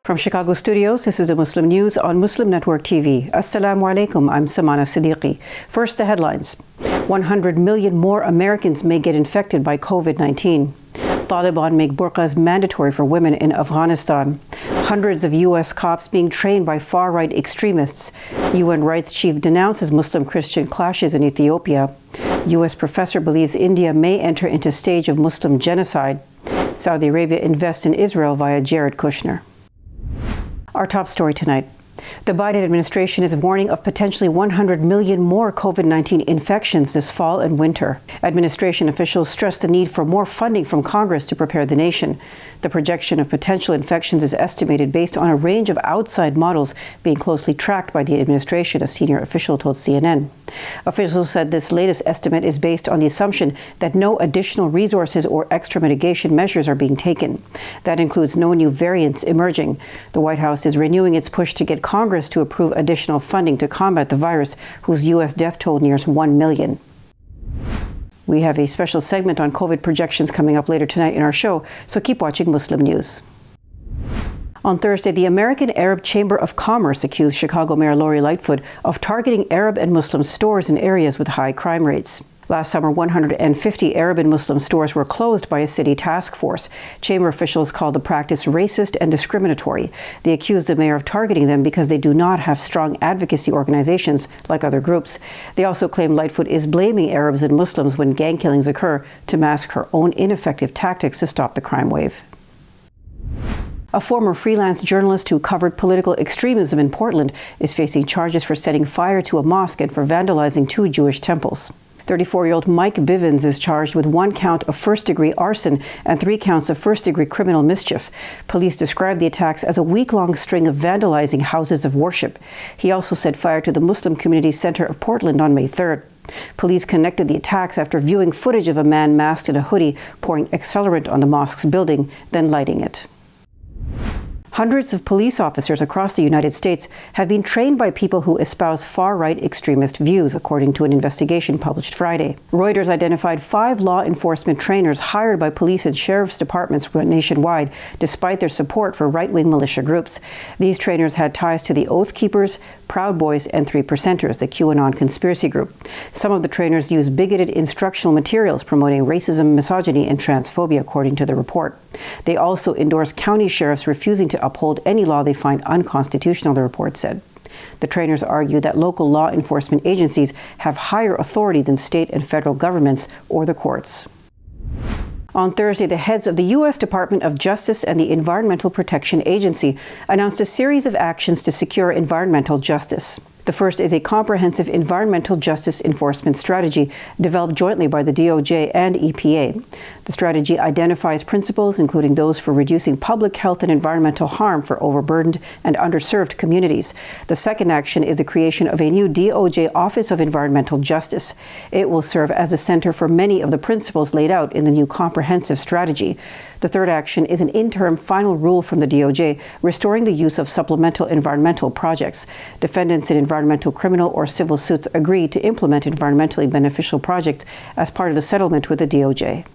From Chicago studios, this is the Muslim News on Muslim Network TV. Assalamu alaikum, I'm Samana Siddiqui. First, the headlines. 100 million more Americans may get infected by COVID-19. Taliban make burqas mandatory for women in Afghanistan. Hundreds of U.S. cops being trained by far-right extremists. UN rights chief denounces Muslim-Christian clashes in Ethiopia. U.S. professor believes India may enter into stage of Muslim genocide. Saudi Arabia invests in Israel via Jared Kushner. Our top story tonight. The Biden administration is warning of potentially 100 million more COVID-19 infections this fall and winter. Administration officials stress the need for more funding from Congress to prepare the nation. The projection of potential infections is estimated based on a range of outside models being closely tracked by the administration, a senior official told CNN. Officials said this latest estimate is based on the assumption that no additional resources or extra mitigation measures are being taken. That includes no new variants emerging. The White House is renewing its push to get Congress to approve additional funding to combat the virus, whose U.S. death toll nears 1 million. We have a special segment on COVID projections coming up later tonight in our show, so keep watching Muslim News. On Thursday, the American Arab Chamber of Commerce accused Chicago Mayor Lori Lightfoot of targeting Arab and Muslim stores in areas with high crime rates. Last summer, 150 Arab and Muslim stores were closed by a city task force. Chamber officials called the practice racist and discriminatory. They accused the mayor of targeting them because they do not have strong advocacy organizations like other groups. They also claim Lightfoot is blaming Arabs and Muslims when gang killings occur to mask her own ineffective tactics to stop the crime wave. A former freelance journalist who covered political extremism in Portland is facing charges for setting fire to a mosque and for vandalizing 2 Jewish temples. 34-year-old Mike Bivens is charged with 1 count of first-degree arson and 3 counts of first-degree criminal mischief. Police described the attacks as a week-long string of vandalizing houses of worship. He also set fire to the Muslim Community Center of Portland on May 3rd. Police connected the attacks after viewing footage of a man masked in a hoodie pouring accelerant on the mosque's building, then lighting it. Hundreds of police officers across the United States have been trained by people who espouse far-right extremist views, according to an investigation published Friday. Reuters identified 5 law enforcement trainers hired by police and sheriff's departments nationwide, despite their support for right-wing militia groups. These trainers had ties to the Oath Keepers, Proud Boys, and 3 Percenters, the QAnon conspiracy group. Some of the trainers used bigoted instructional materials promoting racism, misogyny, and transphobia, according to the report. They also endorsed county sheriffs refusing to uphold any law they find unconstitutional, the report said. The trainers argue that local law enforcement agencies have higher authority than state and federal governments or the courts. On Thursday, the heads of the U.S. Department of Justice and the Environmental Protection Agency announced a series of actions to secure environmental justice. The first is a comprehensive environmental justice enforcement strategy developed jointly by the DOJ and EPA. The strategy identifies principles, including those for reducing public health and environmental harm for overburdened and underserved communities. The second action is the creation of a new DOJ Office of Environmental Justice. It will serve as the center for many of the principles laid out in the new comprehensive strategy. The third action is an interim final rule from the DOJ restoring the use of supplemental environmental projects. Defendants in environmental criminal or civil suits agreed to implement environmentally beneficial projects as part of the settlement with the DOJ.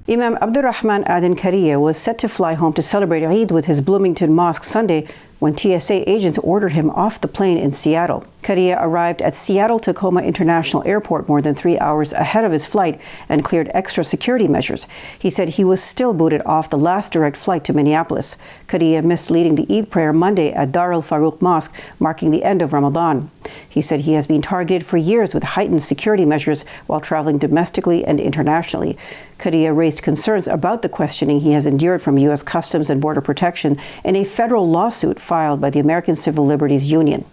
Imam Abdurrahman Aden Kariya was set to fly home to celebrate Eid with his Bloomington Mosque Sunday when TSA agents ordered him off the plane in Seattle. Kariya arrived at Seattle-Tacoma International Airport more than 3 hours ahead of his flight and cleared extra security measures. He said he was still booted off the last direct flight to Minneapolis. Kariya missed leading the Eid prayer Monday at Dar al-Faruq Mosque, marking the end of Ramadan. He said he has been targeted for years with heightened security measures while traveling domestically and internationally. Kariya raised concerns about the questioning he has endured from U.S. Customs and Border Protection in a federal lawsuit filed by the American Civil Liberties Union.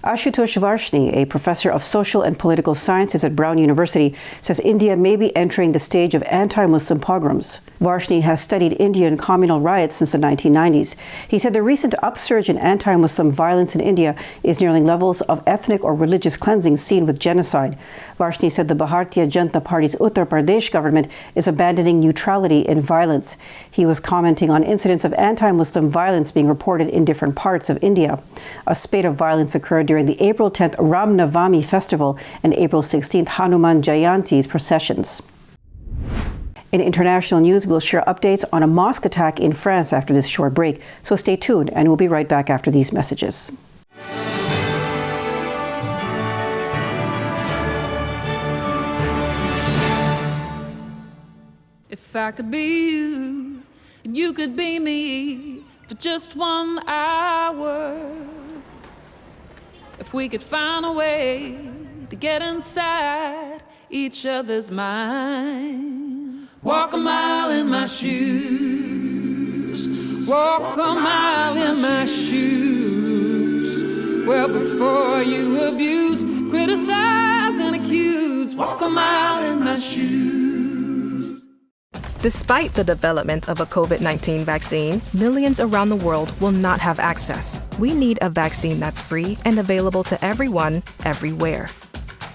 Ashutosh Varshney, a professor of social and political sciences at Brown University, says India may be entering the stage of anti-Muslim pogroms. Varshney has studied Indian communal riots since the 1990s. He said the recent upsurge in anti-Muslim violence in India is nearly levels of ethnic or religious cleansing seen with genocide. Varshney said the Bharatiya Janata Party's Uttar Pradesh government is abandoning neutrality in violence. He was commenting on incidents of anti-Muslim violence being reported in different parts of India. A spate of violence occurred during the April 10th Ram Navami festival and April 16th Hanuman Jayanti's processions. In international news, we'll share updates on a mosque attack in France after this short break. So stay tuned, and we'll be right back after these messages. If I could be you, and you could be me for just 1 hour. If we could find a way to get inside each other's minds. Walk a mile in my shoes. Walk a mile in my shoes. Well, before you abuse, criticize, and accuse. Walk a mile in my shoes. Despite the development of a COVID-19 vaccine, millions around the world will not have access. We need a vaccine that's free and available to everyone, everywhere.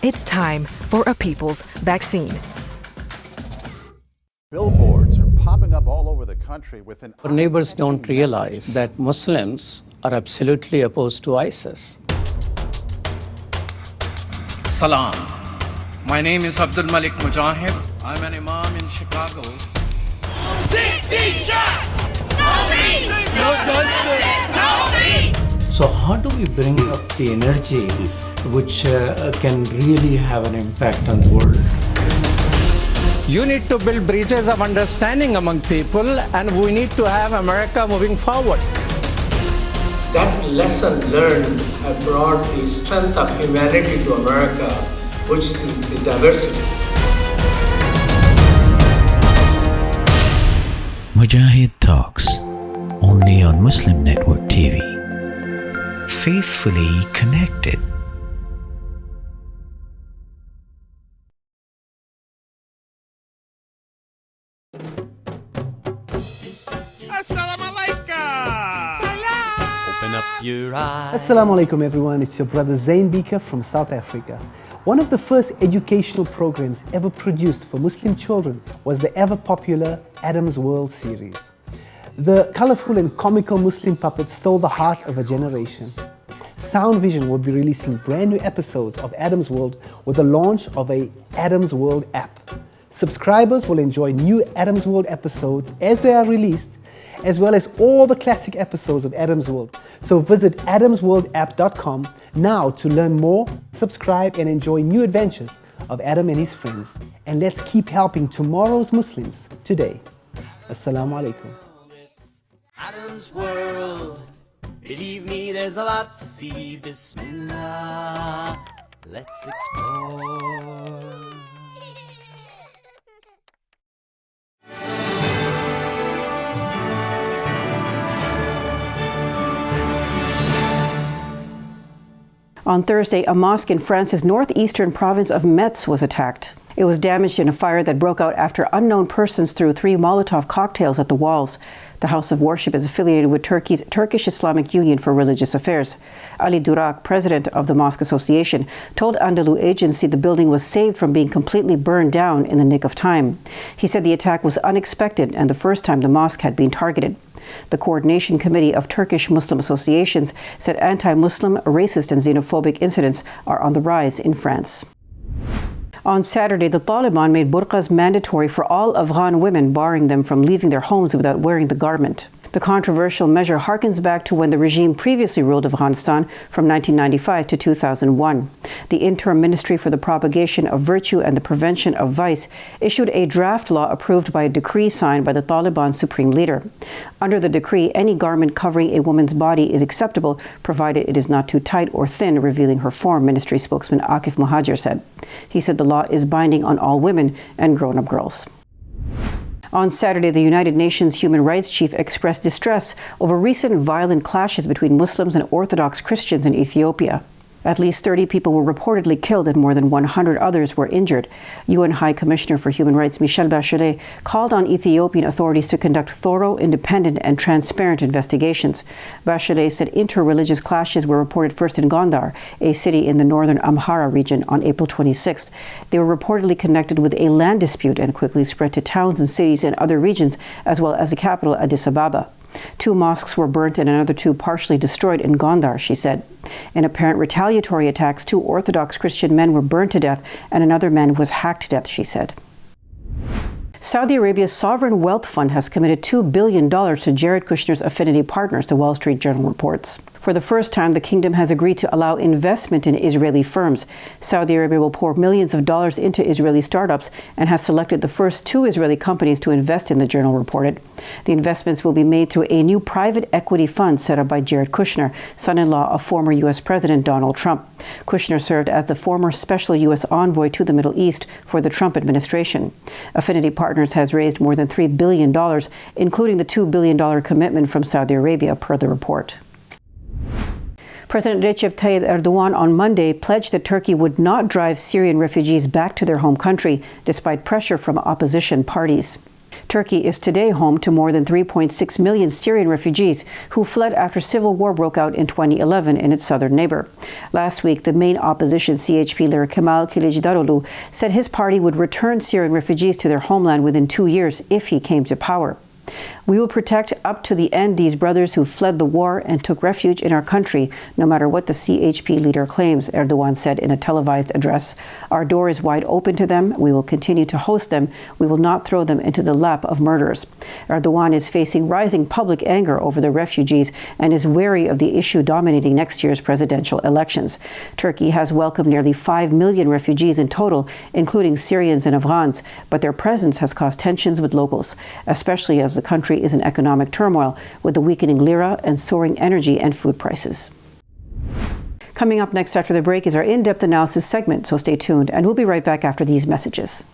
It's time for a people's vaccine. Billboards are popping up all over the country with an... Our neighbors don't realize that Muslims are absolutely opposed to ISIS. Salam. My name is Abdul Malik Mujahid. I'm an imam in Chicago. 16 shots! No me! No justice! No me! So how do we bring up the energy which can really have an impact on the world? You need to build bridges of understanding among people, and we need to have America moving forward. That lesson learned brought the strength of humanity to America, which is the diversity. Mujahid Talks, only on Muslim Network TV. Faithfully connected. Assalamu alaikum! Open up your eyes. Assalamu alaikum everyone, it's your brother Zain Bika from South Africa. One of the first educational programs ever produced for Muslim children was the ever popular Adam's World series. The colorful and comical Muslim puppets stole the heart of a generation. Sound Vision will be releasing brand new episodes of Adam's World with the launch of a Adam's World app. Subscribers will enjoy new Adam's World episodes as they are released, as well as all the classic episodes of Adam's World. So visit adamsworldapp.com now to learn more, subscribe, and enjoy new adventures of Adam and his friends. And let's keep helping tomorrow's Muslims today. Assalamu alaikum. It's Adam's World. Believe me, there's a lot to see. Bismillah. Let's explore. On Thursday, a mosque in France's northeastern province of Metz was attacked. It was damaged in a fire that broke out after unknown persons threw 3 Molotov cocktails at the walls. The house of worship is affiliated with Turkey's Turkish Islamic Union for Religious Affairs. Ali Durak, president of the Mosque Association, told Anadolu Agency the building was saved from being completely burned down in the nick of time. He said the attack was unexpected and the first time the mosque had been targeted. The Coordination Committee of Turkish Muslim Associations said anti-Muslim, racist and xenophobic incidents are on the rise in France. On Saturday, the Taliban made burqas mandatory for all Afghan women, barring them from leaving their homes without wearing the garment. The controversial measure harkens back to when the regime previously ruled Afghanistan from 1995 to 2001. The Interim Ministry for the Propagation of Virtue and the Prevention of Vice issued a draft law approved by a decree signed by the Taliban supreme leader. Under the decree, any garment covering a woman's body is acceptable, provided it is not too tight or thin, revealing her form, ministry spokesman Akif Muhajir said. He said the law is binding on all women and grown-up girls. On Saturday, the United Nations Human Rights Chief expressed distress over recent violent clashes between Muslims and Orthodox Christians in Ethiopia. At least 30 people were reportedly killed and more than 100 others were injured. UN High Commissioner for Human Rights Michelle Bachelet called on Ethiopian authorities to conduct thorough, independent and transparent investigations. Bachelet said interreligious clashes were reported first in Gondar, a city in the northern Amhara region, on April 26th. They were reportedly connected with a land dispute and quickly spread to towns and cities in other regions, as well as the capital, Addis Ababa. 2 mosques were burnt and another 2 partially destroyed in Gondar, she said. In apparent retaliatory attacks, 2 Orthodox Christian men were burned to death and another man was hacked to death, she said. Saudi Arabia's sovereign wealth fund has committed $2 billion to Jared Kushner's affinity partners, the Wall Street Journal reports. For the first time, the kingdom has agreed to allow investment in Israeli firms. Saudi Arabia will pour millions of dollars into Israeli startups and has selected the first 2 Israeli companies to invest in, the Journal reported. The investments will be made through a new private equity fund set up by Jared Kushner, son-in-law of former U.S. President Donald Trump. Kushner served as the former special U.S. envoy to the Middle East for the Trump administration. Affinity Partners has raised more than $3 billion, including the $2 billion commitment from Saudi Arabia, per the report. President Recep Tayyip Erdogan on Monday pledged that Turkey would not drive Syrian refugees back to their home country, despite pressure from opposition parties. Turkey is today home to more than 3.6 million Syrian refugees who fled after civil war broke out in 2011 in its southern neighbor. Last week, the main opposition CHP leader Kemal Kılıçdaroğlu said his party would return Syrian refugees to their homeland within 2 years if he came to power. We will protect up to the end these brothers who fled the war and took refuge in our country, no matter what the CHP leader claims, Erdogan said in a televised address. Our door is wide open to them. We will continue to host them. We will not throw them into the lap of murderers. Erdogan is facing rising public anger over the refugees and is wary of the issue dominating next year's presidential elections. Turkey has welcomed nearly 5 million refugees in total, including Syrians and Afghans, but their presence has caused tensions with locals, especially as the country is in economic turmoil with the weakening lira and soaring energy and food prices. Coming up next after the break is our in-depth analysis segment, so stay tuned, and we'll be right back after these messages.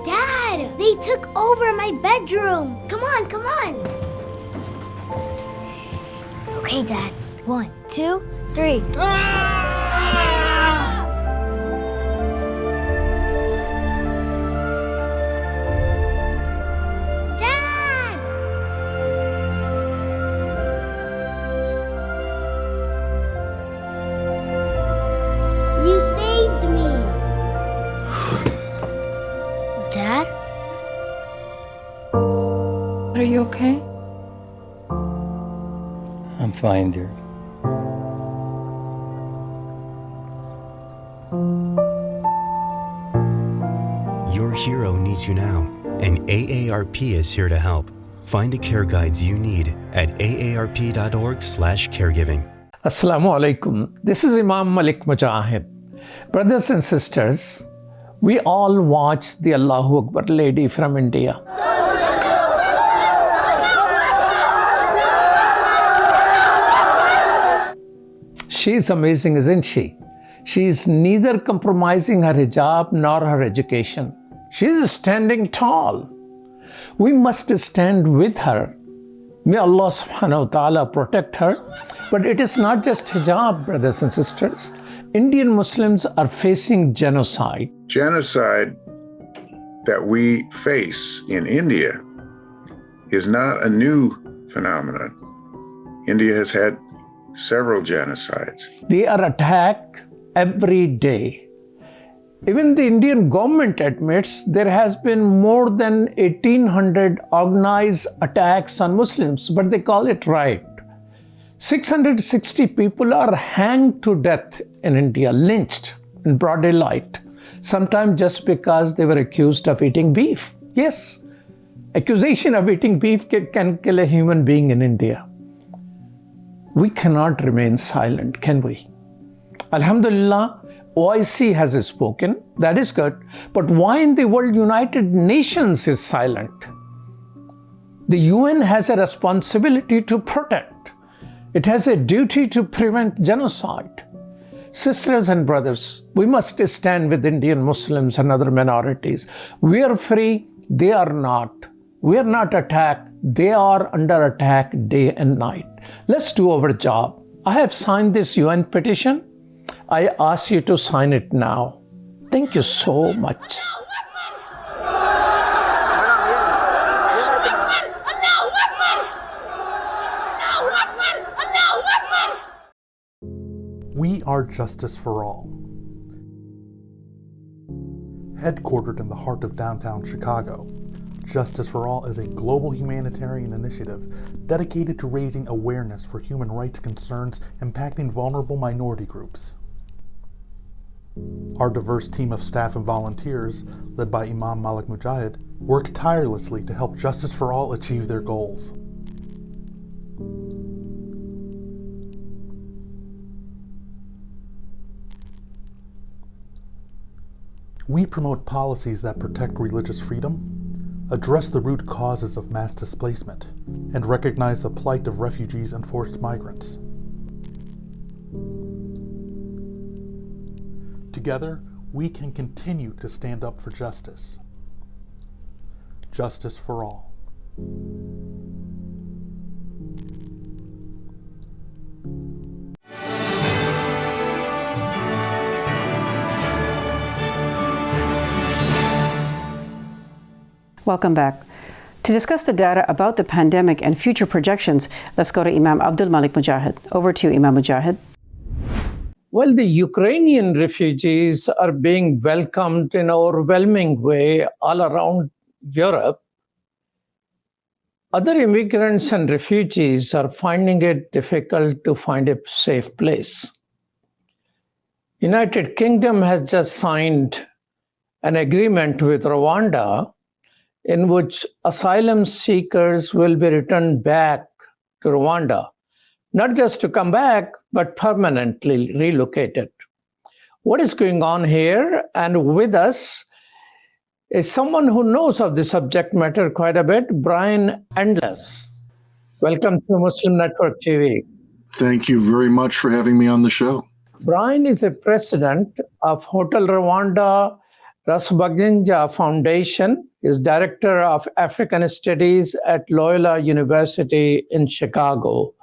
Dad, they took over my bedroom. Come on, come on. Okay, Dad. 1, 2, 3. Dad! You saved me. Dad? Are you okay? I'm fine, dear. Your hero needs you now, and AARP is here to help. Find the care guides you need at aarp.org/caregiving. Assalamu alaikum. This is Imam Malik Mujahid. Brothers and sisters, we all watch the Allahu Akbar lady from India. She's amazing, isn't she? She's neither compromising her hijab nor her education. She's standing tall. We must stand with her. May Allah subhanahu wa ta'ala protect her. But it is not just hijab, brothers and sisters. Indian Muslims are facing genocide. Genocide that we face in India is not a new phenomenon. India has had several genocides. They are attacked every day. Even the Indian government admits there has been more than 1,800 organized attacks on Muslims, but they call it riot. 660 people are hanged to death in India, lynched in broad daylight, sometimes just because they were accused of eating beef. Yes, accusation of eating beef can kill a human being in India. We cannot remain silent, can we? Alhamdulillah, OIC has spoken, that is good, but why in the world United Nations is silent? The UN has a responsibility to protect. It has a duty to prevent genocide. Sisters and brothers, we must stand with Indian Muslims and other minorities. We are free, they are not. We are not attacked, they are under attack day and night. Let's do our job. I have signed this UN petition. I ask you to sign it now. Thank you so much. We are Justice for All. Headquartered in the heart of downtown Chicago, Justice for All is a global humanitarian initiative dedicated to raising awareness for human rights concerns impacting vulnerable minority groups. Our diverse team of staff and volunteers, led by Imam Malik Mujahid, work tirelessly to help Justice for All achieve their goals. We promote policies that protect religious freedom, address the root causes of mass displacement, and recognize the plight of refugees and forced migrants. Together, we can continue to stand up for justice. Justice for all. Welcome back. To discuss the data about the pandemic and future projections, let's go to Imam Abdul Malik Mujahid. Over to you, Imam Mujahid. Well, the Ukrainian refugees are being welcomed in an overwhelming way all around Europe. Other immigrants and refugees are finding it difficult to find a safe place. United Kingdom has just signed an agreement with Rwanda in which asylum seekers will be returned back to Rwanda, not just to come back, but permanently relocated. What is going on here? And with us is someone who knows of the subject matter quite a bit, Brian Endless. Welcome to Muslim Network TV. Thank you very much for having me on the show. Brian is a president of Hotel Rwanda Rasubaganja Foundation, is director of African Studies at Loyola University in Chicago.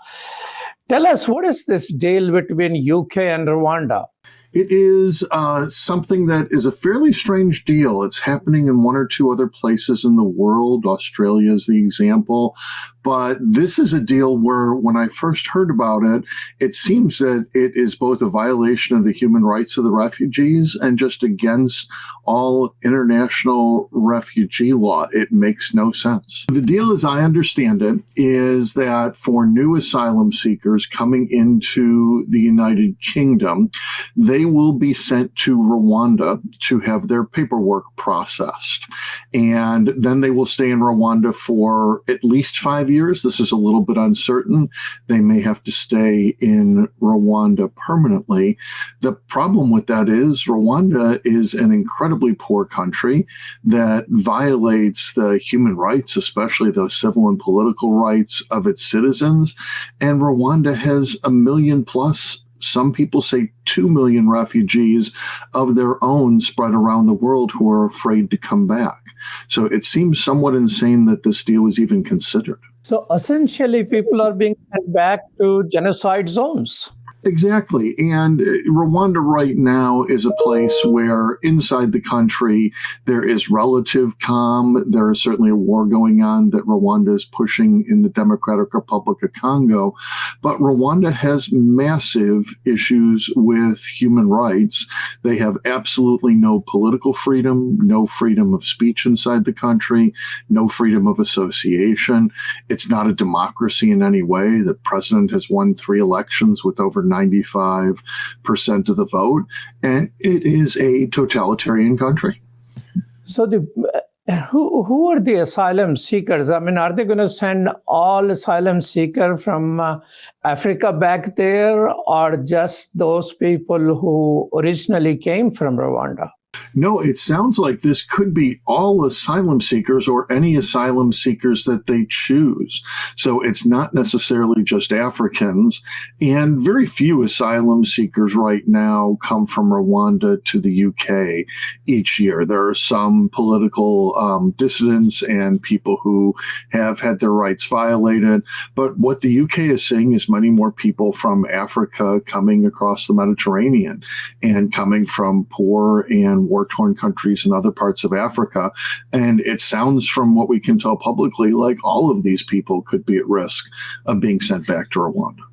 Tell us, what is this deal between UK and Rwanda? It is something that is a fairly strange deal. It's happening in one or two other places in the world. Australia is the example. But this is a deal where, when I first heard about it, it seems that it is both a violation of the human rights of the refugees and just against all international refugee law. It makes no sense. The deal, as I understand it, is that for new asylum seekers coming into the United Kingdom, they will be sent to Rwanda to have their paperwork processed. And then they will stay in Rwanda for at least 5 years. This is a little bit uncertain. They may have to stay in Rwanda permanently. The problem with that is Rwanda is an incredibly poor country that violates the human rights, especially those civil and political rights of its citizens. And Rwanda has 1 million plus, some people say 2 million refugees of their own spread around the world who are afraid to come back. So it seems somewhat insane that this deal was even considered. So essentially, people are being sent back to genocide zones. Exactly. And Rwanda right now is a place where inside the country there is relative calm. There is certainly a war going on that Rwanda is pushing in the Democratic Republic of Congo. But Rwanda has massive issues with human rights. They have absolutely no political freedom, no freedom of speech inside the country, no freedom of association. It's not a democracy in any way. The president has won 3 elections with over 95% of the vote, and it is a totalitarian country. So who are the asylum seekers? I mean, are they going to send all asylum seekers from Africa back there, or just those people who originally came from Rwanda? No, it sounds like this could be all asylum seekers or any asylum seekers that they choose. So it's not necessarily just Africans. And very few asylum seekers right now come from Rwanda to the UK each year. There are some political dissidents and people who have had their rights violated. But what the UK is seeing is many more people from Africa coming across the Mediterranean and coming from poor and war-torn countries in other parts of Africa. And it sounds, from what we can tell publicly, like all of these people could be at risk of being sent back to Rwanda.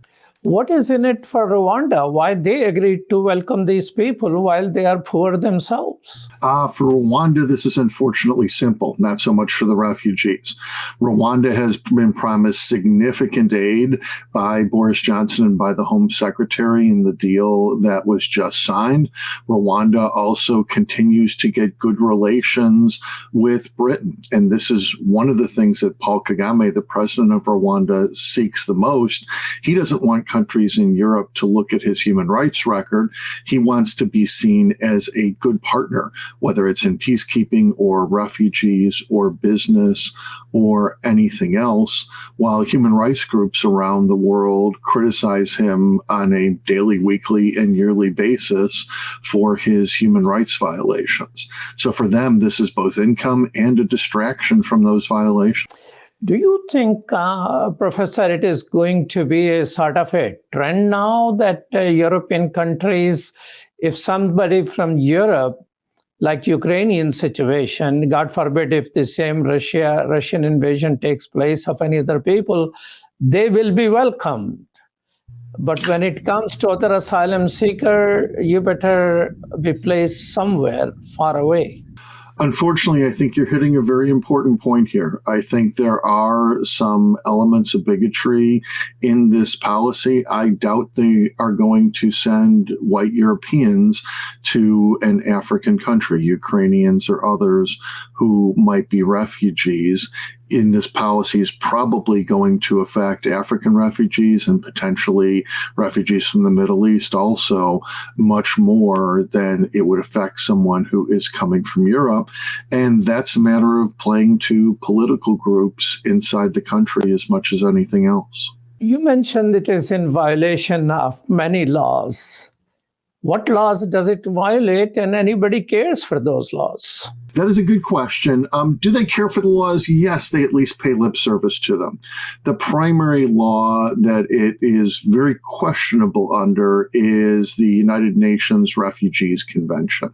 What is in it for Rwanda? Why they agreed to welcome these people while they are poor themselves? For Rwanda, this is unfortunately simple, not so much for the refugees. Rwanda has been promised significant aid by Boris Johnson and by the Home Secretary in the deal that was just signed. Rwanda also continues to get good relations with Britain. And this is one of the things that Paul Kagame, the president of Rwanda, seeks the most. He doesn't want countries in Europe to look at his human rights record. He wants to be seen as a good partner, whether it's in peacekeeping or refugees or business or anything else, while human rights groups around the world criticize him on a daily, weekly, and yearly basis for his human rights violations. So for them, this is both income and a distraction from those violations. Do you think, Professor, it is going to be a sort of a trend now that European countries, if somebody from Europe, like Ukrainian situation, God forbid if the same Russian invasion takes place of any other people, they will be welcomed. But when it comes to other asylum seeker, you better be placed somewhere far away. Unfortunately, I think you're hitting a very important point here. I think there are some elements of bigotry in this policy. I doubt they are going to send white Europeans to an African country, Ukrainians or others who might be refugees. In this policy is probably going to affect African refugees and potentially refugees from the Middle East also much more than it would affect someone who is coming from Europe. And that's a matter of playing to political groups inside the country as much as anything else. You mentioned it is in violation of many laws. What laws does it violate, and anybody cares for those laws? That is a good question. Do they care for the laws? Yes, they at least pay lip service to them. The primary law that it is very questionable under is the United Nations Refugees Convention.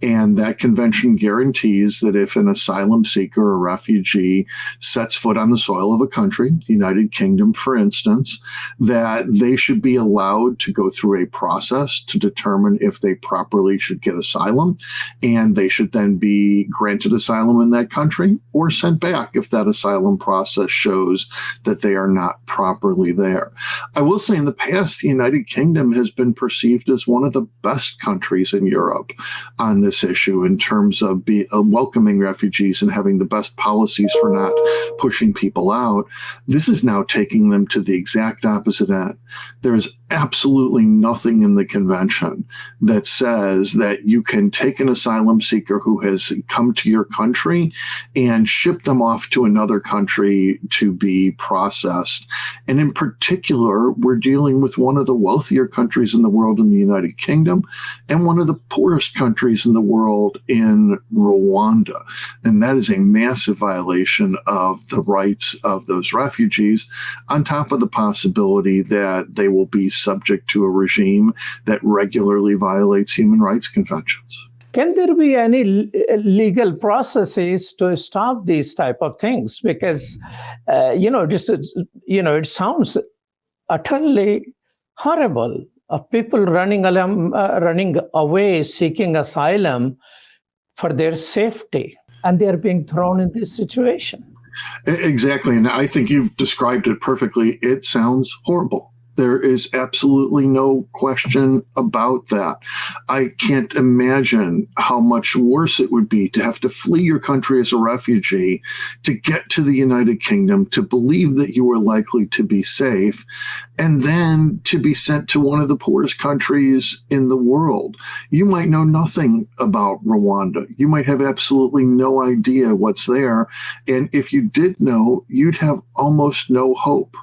And that convention guarantees that if an asylum seeker or refugee sets foot on the soil of a country, the United Kingdom, for instance, that they should be allowed to go through a process to determine if they properly should get asylum, and they should then be granted asylum in that country or sent back if that asylum process shows that they are not properly there. I will say in the past, the United Kingdom has been perceived as one of the best countries in Europe on this issue in terms of welcoming refugees and having the best policies for not pushing people out. This is now taking them to the exact opposite end. There's absolutely nothing in the convention that says that you can take an asylum seeker who has come to your country and ship them off to another country to be processed. And in particular, we're dealing with one of the wealthier countries in the world in the United Kingdom and one of the poorest countries in the world in Rwanda. And that is a massive violation of the rights of those refugees, on top of the possibility that they will be subject to a regime that regularly violates human rights conventions. Can there be any legal processes to stop these type of things? Because, it sounds utterly horrible of people running away, seeking asylum for their safety, and they are being thrown in this situation. Exactly. And I think you've described it perfectly. It sounds horrible. There is absolutely no question about that. I can't imagine how much worse it would be to have to flee your country as a refugee, to get to the United Kingdom, to believe that you are likely to be safe, and then to be sent to one of the poorest countries in the world. You might know nothing about Rwanda. You might have absolutely no idea what's there. And if you did know, you'd have almost no hope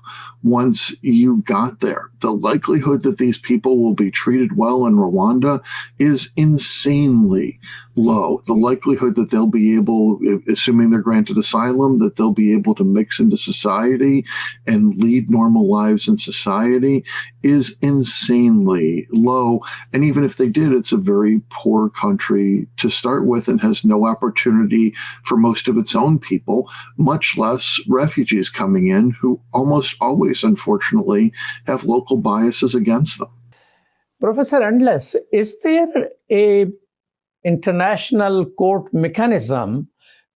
once you got there. The likelihood that these people will be treated well in Rwanda is insanely low. The likelihood that they'll be able, assuming they're granted asylum, that they'll be able to mix into society and lead normal lives in society is insanely low. And even if they did, it's a very poor country to start with and has no opportunity for most of its own people, much less refugees coming in who almost always, unfortunately, have local local biases against them. Professor Endless, is there a international court mechanism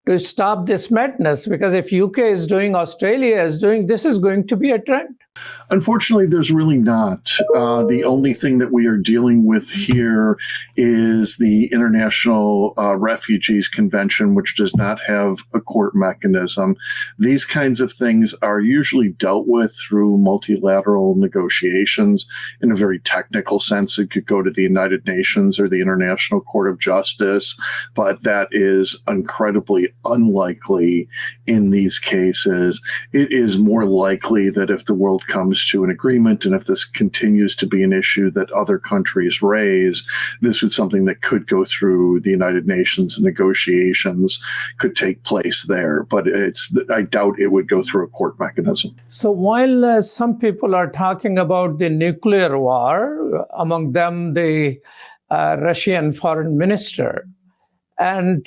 to stop this madness? Because if UK is doing, Australia is doing, this is going to be a trend. Unfortunately, there's really not. The only thing that we are dealing with here is the International Refugees Convention, which does not have a court mechanism. These kinds of things are usually dealt with through multilateral negotiations. In a very technical sense, it could go to the United Nations or the International Court of Justice, but that is incredibly unlikely in these cases. It is more likely that if the world comes to an agreement, and if this continues to be an issue that other countries raise, this is something that could go through the United Nations, and negotiations could take place there. But I doubt it would go through a court mechanism. So while some people are talking about the nuclear war, among them the Russian foreign minister, and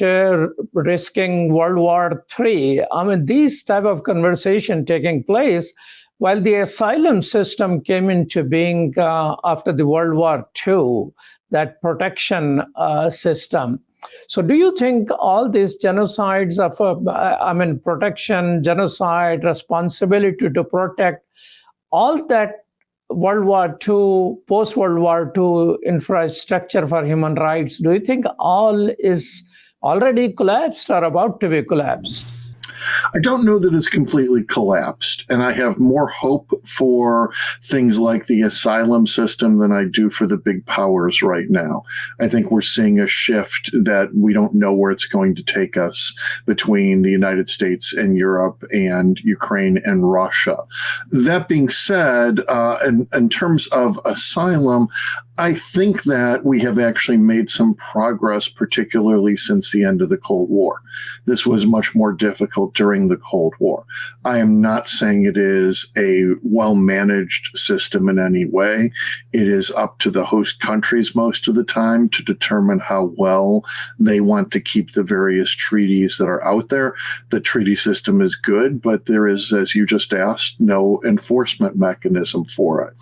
risking World War III, I mean, these type of conversation taking place while the asylum system came into being after the World War II, that protection system. So do you think all these genocides of, protection, genocide, responsibility to protect, all that World War II, post-World War II infrastructure for human rights, do you think all is already collapsed or about to be collapsed? I don't know that it's completely collapsed, and I have more hope for things like the asylum system than I do for the big powers right now. I think we're seeing a shift that we don't know where it's going to take us between the United States and Europe and Ukraine and Russia. That being said, in terms of asylum, I think that we have actually made some progress, particularly since the end of the Cold War. This was much more difficult during the Cold War. I am not saying it is a well-managed system in any way. It is up to the host countries most of the time to determine how well they want to keep the various treaties that are out there. The treaty system is good, but there is, as you just asked, no enforcement mechanism for it.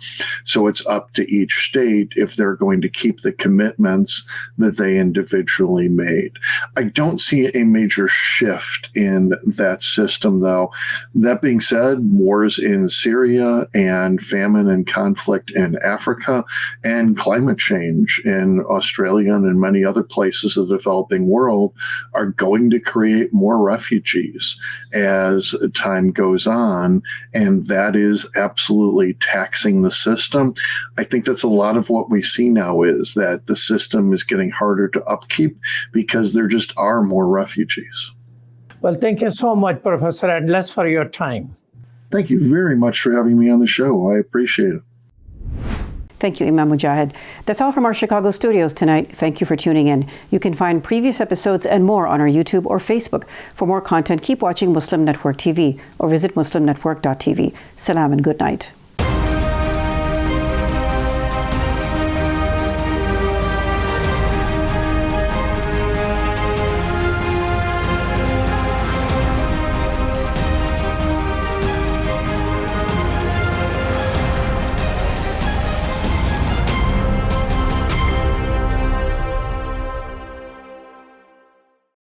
So it's up to each state if they're going to keep the commitments that they individually made. I don't see a major shift in that system, though. That being said, wars in Syria and famine and conflict in Africa and climate change in Australia and in many other places of the developing world are going to create more refugees as time goes on, and that is absolutely taxing the system. I think that's a lot of what we see now, is that the system is getting harder to upkeep because there just are more refugees. Well, thank you so much, Professor Endless, for your time. Thank you very much for having me on the show. I appreciate it. Thank you, Imam Mujahid. That's all from our Chicago studios tonight. Thank you for tuning in. You can find previous episodes and more on our YouTube or Facebook. For more content, keep watching Muslim Network TV or visit muslimnetwork.tv. Salam and good night.